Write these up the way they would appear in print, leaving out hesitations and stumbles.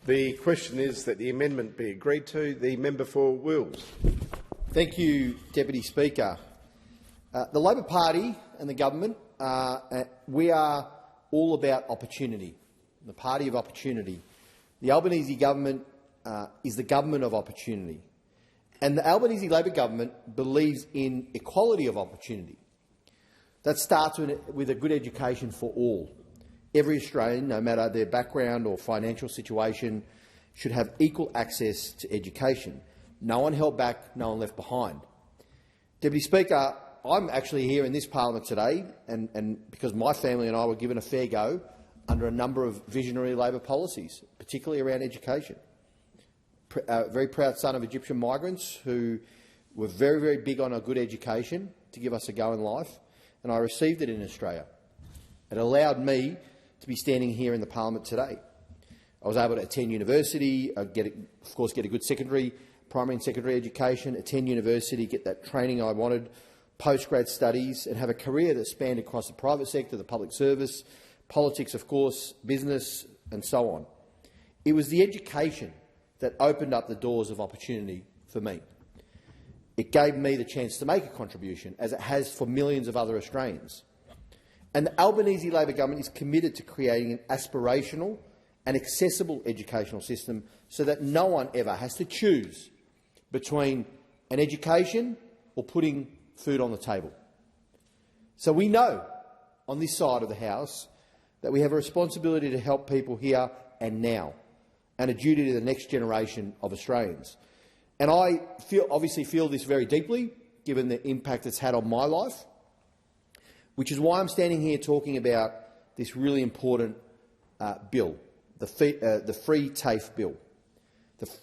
The question is that the amendment be agreed to. The member for Wills. Thank you, Deputy Speaker. The Labor Party and the government, we are all about opportunity, the party of opportunity. The Albanese government is the government of opportunity. And the Albanese Labor government believes in equality of opportunity. That starts with a good education for all. Every Australian, no matter their background or financial situation, should have equal access to education. No one held back, no one left behind. Deputy Speaker, I'm actually here in this parliament today and because my family and I were given a fair go under a number of visionary Labor policies, particularly around education. A very proud son of Egyptian migrants who were very, very big on a good education to give us a go in life, and I received it in Australia. It allowed me to be standing here in the parliament today. I was able to attend university, of course get a good primary and secondary education, attend university, get that training I wanted, postgrad studies, and have a career that spanned across the private sector, the public service, politics, of course, business, and so on. It was the education that opened up the doors of opportunity for me. It gave me the chance to make a contribution, as it has for millions of other Australians. And the Albanese Labor government is committed to creating an aspirational and accessible educational system so that no one ever has to choose between an education or putting food on the table. So we know on this side of the House that we have a responsibility to help people here and now, and a duty to the next generation of Australians. And I obviously feel this very deeply, given the impact it's had on my life, which is why I'm standing here talking about this really important bill, the Free TAFE bill.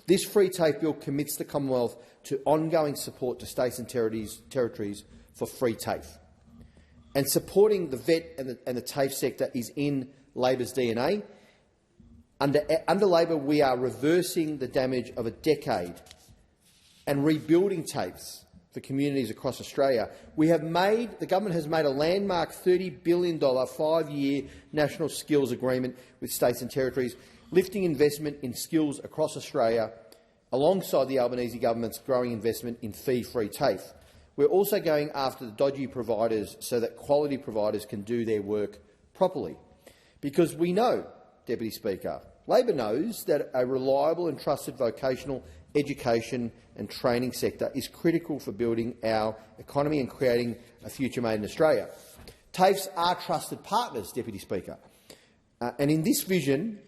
This Free TAFE bill commits the Commonwealth to ongoing support to states and territories for free TAFE. And supporting the vet and the TAFE sector is in Labor's DNA. Under Labor, we are reversing the damage of a decade and rebuilding TAFEs for communities across Australia. The government has made a landmark $30 billion 5-year national skills agreement with states and territories, lifting investment in skills across Australia alongside the Albanese government's growing investment in fee-free TAFE. We're also going after the dodgy providers so that quality providers can do their work properly. Because we know, Deputy Speaker, Labor knows that a reliable and trusted vocational education and training sector is critical for building our economy and creating a future made in Australia. TAFEs are trusted partners, Deputy Speaker, and in this vision,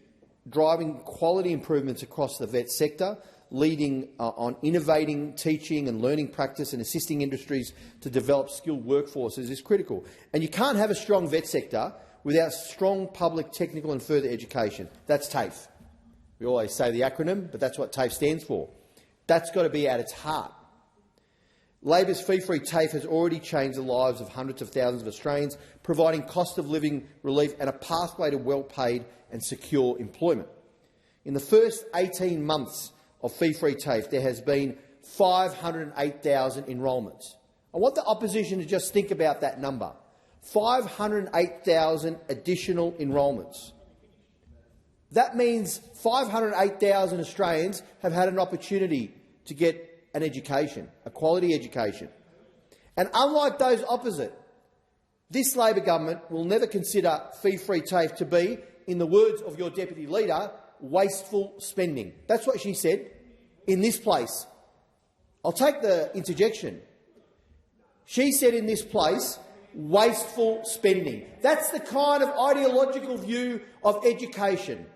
driving quality improvements across the vet sector, leading on innovating teaching and learning practice and assisting industries to develop skilled workforces is critical. And you can't have a strong vet sector without strong public, technical and further education. That's TAFE. We always say the acronym, but that's what TAFE stands for. That's got to be at its heart. Labor's fee-free TAFE has already changed the lives of hundreds of thousands of Australians, providing cost-of-living relief and a pathway to well-paid and secure employment. In the first 18 months of fee-free TAFE, there has been 508,000 enrolments. I want the opposition to just think about that number. 508,000 additional enrolments. That means 508,000 Australians have had an opportunity to get an education, a quality education. And unlike those opposite, this Labor government will never consider fee-free TAFE to be, in the words of your Deputy Leader, wasteful spending. That's what she said in this place. I'll take the interjection. She said in this place, wasteful spending. That's the kind of ideological view of education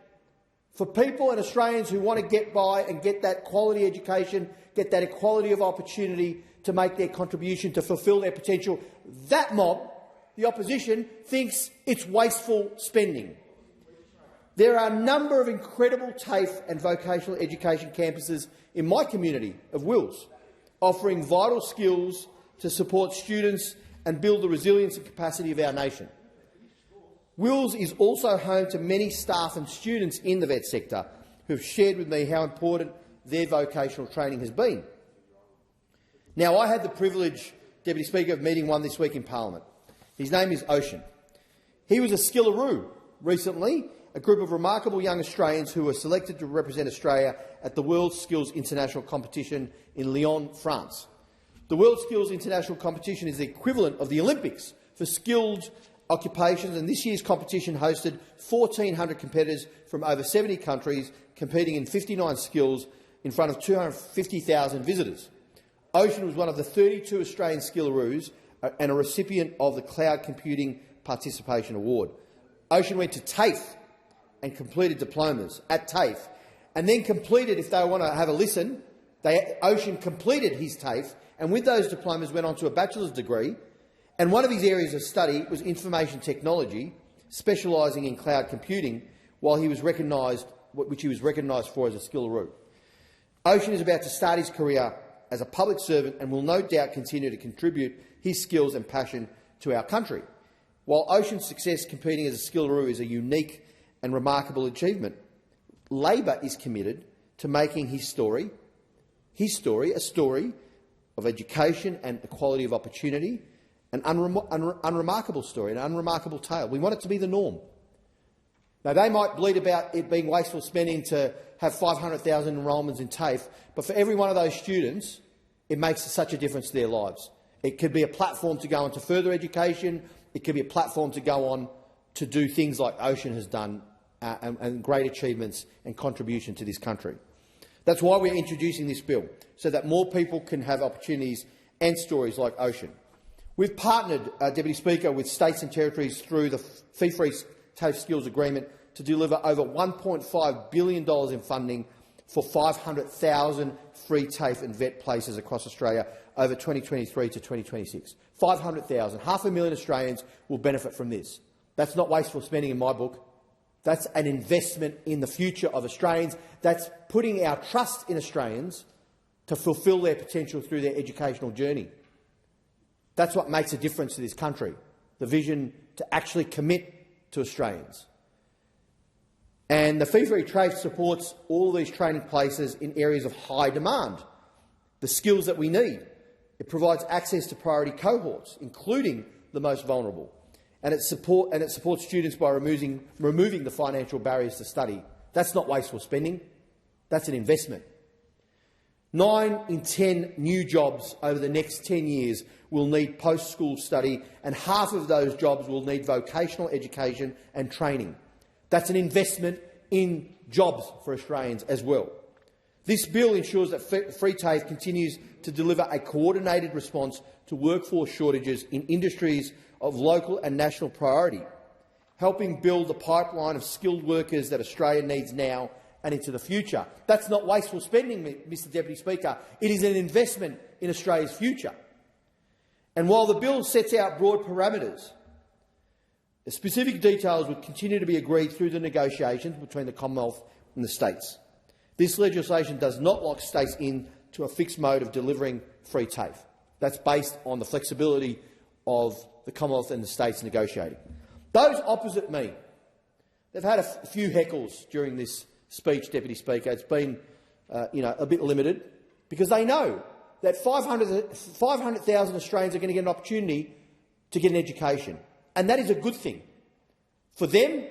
for people and Australians who want to get by and get that quality education, get that equality of opportunity to make their contribution, to fulfil their potential. That mob, the opposition, thinks it's wasteful spending. There are a number of incredible TAFE and vocational education campuses in my community of Wills, offering vital skills to support students and build the resilience and capacity of our nation. Wills is also home to many staff and students in the vet sector who have shared with me how important their vocational training has been. Now, I had the privilege, Deputy Speaker, of meeting one this week in Parliament. His name is Ocean. He was a skillaroo recently a group of remarkable young Australians who were selected to represent Australia at the World Skills International Competition in Lyon, France. The World Skills International Competition is the equivalent of the Olympics for skilled occupations, and this year's competition hosted 1,400 competitors from over 70 countries competing in 59 skills in front of 250,000 visitors. Ocean was one of the 32 Australian skilleroos and a recipient of the Cloud Computing Participation Award. Ocean went to TAFE and completed diplomas at TAFE, and then completed, if they want to have a listen, Ocean completed his TAFE, and with those diplomas went on to a bachelor's degree, and one of his areas of study was information technology, specialising in cloud computing, which he was recognised for as a skilleroo. Ocean is about to start his career as a public servant and will no doubt continue to contribute his skills and passion to our country. While Ocean's success competing as a skilleroo is a unique and remarkable achievement, Labor is committed to making his story a story of education and equality of opportunity, an unremarkable story, an unremarkable tale. We want it to be the norm. Now, they might bleat about it being wasteful spending to have 500,000 enrolments in TAFE, but for every one of those students, it makes such a difference to their lives. It could be a platform to go into further education. It could be a platform to go on to do things like Ocean has done and great achievements and contribution to this country. That's why we're introducing this bill, so that more people can have opportunities and stories like Ocean. We've partnered, Deputy Speaker, with states and territories through the fee-free TAFE Skills Agreement to deliver over $1.5 billion in funding for 500,000 free TAFE and VET places across Australia over 2023 to 2026. 500,000. 500,000 Australians will benefit from this. That's not wasteful spending in my book. That's an investment in the future of Australians. That's putting our trust in Australians to fulfil their potential through their educational journey. That's what makes a difference to this country, the vision to actually commit to Australians. And the fee-free TAFE supports all these training places in areas of high demand, the skills that we need. It provides access to priority cohorts, including the most vulnerable. And it supports students by removing the financial barriers to study. That's not wasteful spending. That's an investment. 9 in 10 new jobs over the next 10 years will need post-school study, and half of those jobs will need vocational education and training. That's an investment in jobs for Australians as well. This bill ensures that free TAFE continues to deliver a coordinated response to workforce shortages in industries of local and national priority, helping build the pipeline of skilled workers that Australia needs now and into the future. That's not wasteful spending, Mr Deputy Speaker. It is an investment in Australia's future. And while the bill sets out broad parameters, the specific details would continue to be agreed through the negotiations between the Commonwealth and the states. This legislation does not lock states into a fixed mode of delivering free TAFE. That's based on the flexibility of the Commonwealth and the states negotiating. Those opposite me, they've had a few heckles during this speech, Deputy Speaker. It's been a bit limited, because they know that 500,000 Australians are going to get an opportunity to get an education. And that is a good thing for them,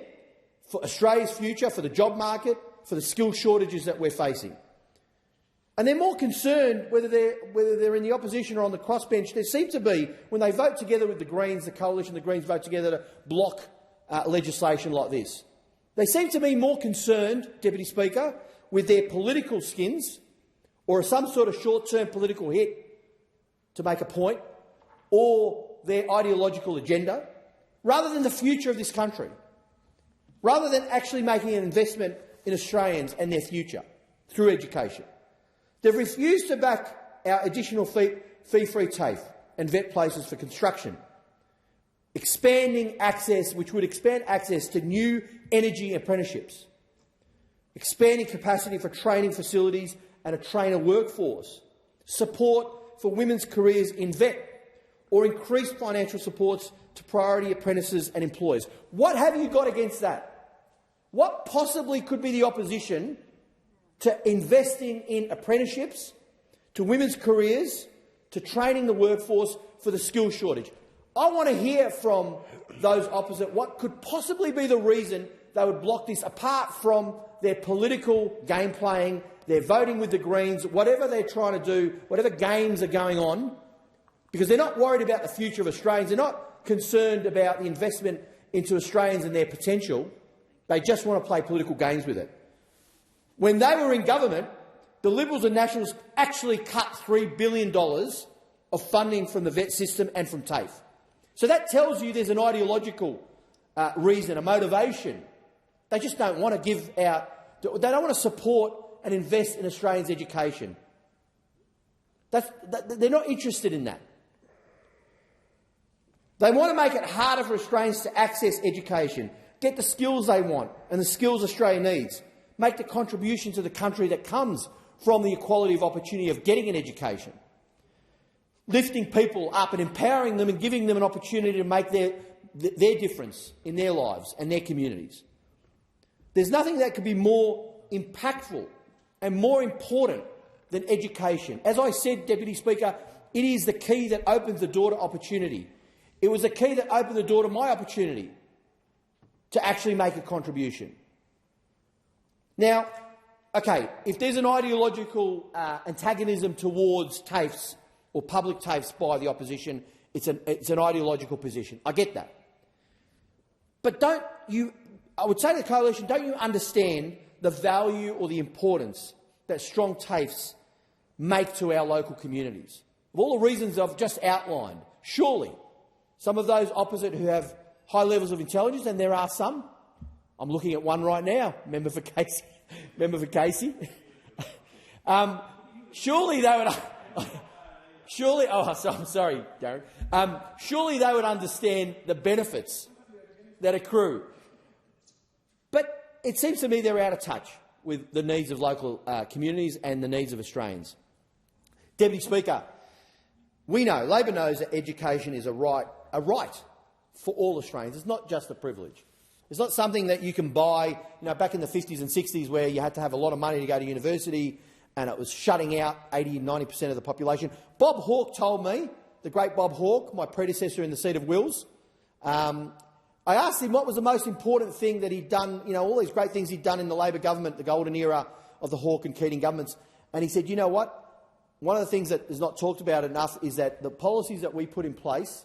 for Australia's future, for the job market, for the skill shortages that we're facing. And they're more concerned whether they're in the opposition or on the crossbench. There seem to be, when they vote together with the Greens, the coalition, the Greens vote together to block legislation like this. They seem to be more concerned, Deputy Speaker, with their political skins or some sort of short-term political hit to make a point, or their ideological agenda, rather than the future of this country, rather than actually making an investment in Australians and their future through education. They've refused to back our additional fee-free TAFE and VET places for construction, expanding access, which would expand access to new energy apprenticeships, expanding capacity for training facilities and a trainer workforce, support for women's careers in VET, or increased financial supports to priority apprentices and employers. What have you got against that? What possibly could be the opposition to investing in apprenticeships, to women's careers, to training the workforce for the skill shortage? I want to hear from those opposite what could possibly be the reason they would block this apart from their political game playing, their voting with the Greens, whatever they're trying to do, whatever games are going on, because they're not worried about the future of Australians. They're not concerned about the investment into Australians and their potential. They just want to play political games with it. When they were in government, the Liberals and Nationals actually cut $3 billion of funding from the vet system and from TAFE. So that tells you there's an ideological reason, a motivation. They just don't want to give out, they don't want to support and invest in Australians' education. They're not interested in that. They want to make it harder for Australians to access education, get the skills they want and the skills Australia needs, make the contribution to the country that comes from the equality of opportunity of getting an education, lifting people up and empowering them and giving them an opportunity to make their difference in their lives and their communities. There's nothing that could be more impactful and more important than education. As I said, Deputy Speaker, it is the key that opens the door to opportunity. It was the key that opened the door to my opportunity to actually make a contribution. Now, OK, if there's an ideological antagonism towards TAFEs or public TAFEs by the opposition, it's an ideological position. I get that. But don't you, I would say to the coalition, don't you understand the value or the importance that strong TAFEs make to our local communities? Of all the reasons I've just outlined, surely some of those opposite who have high levels of intelligence, and there are some, I'm looking at one right now, member for Casey, surely they would, surely, oh, I'm sorry, Darren, surely they would understand the benefits that accrue. But it seems to me they're out of touch with the needs of local communities and the needs of Australians. Deputy Speaker, we know, Labor knows that education is a right for all Australians. It's not just a privilege. It's not something that you can buy, you know, back in the 50s and 60s where you had to have a lot of money to go to university and it was shutting out 80 and 90% of the population. Bob Hawke told me, the great Bob Hawke, my predecessor in the seat of Wills, I asked him what was the most important thing that he'd done, you know, all these great things he'd done in the Labor government, the golden era of the Hawke and Keating governments. And he said, you know what? One of the things that is not talked about enough is that the policies that we put in place,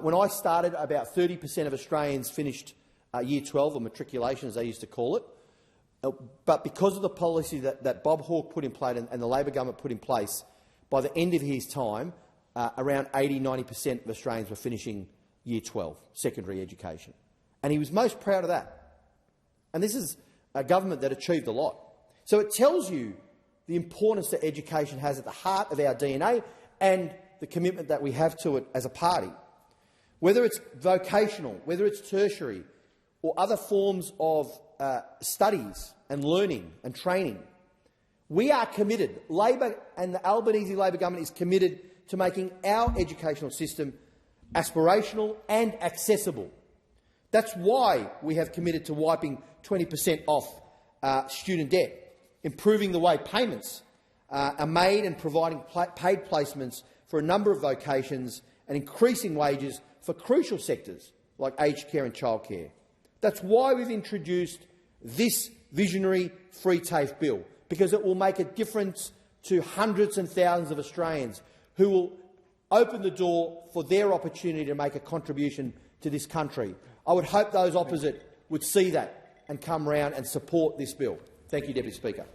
when I started, about 30% of Australians finished Year 12, or matriculation as they used to call it. But because of the policy that Bob Hawke put in place and the Labor government put in place, by the end of his time, around 80–90% of Australians were finishing Year 12, secondary education. And he was most proud of that. And this is a government that achieved a lot. So it tells you the importance that education has at the heart of our DNA and the commitment that we have to it as a party. Whether it's vocational, whether it's tertiary, or other forms of studies and learning and training, we are committed. Labor and the Albanese Labor government is committed to making our educational system aspirational and accessible. That's why we have committed to wiping 20% off student debt, improving the way payments are made and providing paid placements for a number of vocations and increasing wages for crucial sectors like aged care and childcare. That's why we've introduced this visionary free TAFE bill, because it will make a difference to hundreds and thousands of Australians who will open the door for their opportunity to make a contribution to this country. I would hope those opposite would see that and come round and support this bill. Thank you, Deputy Speaker.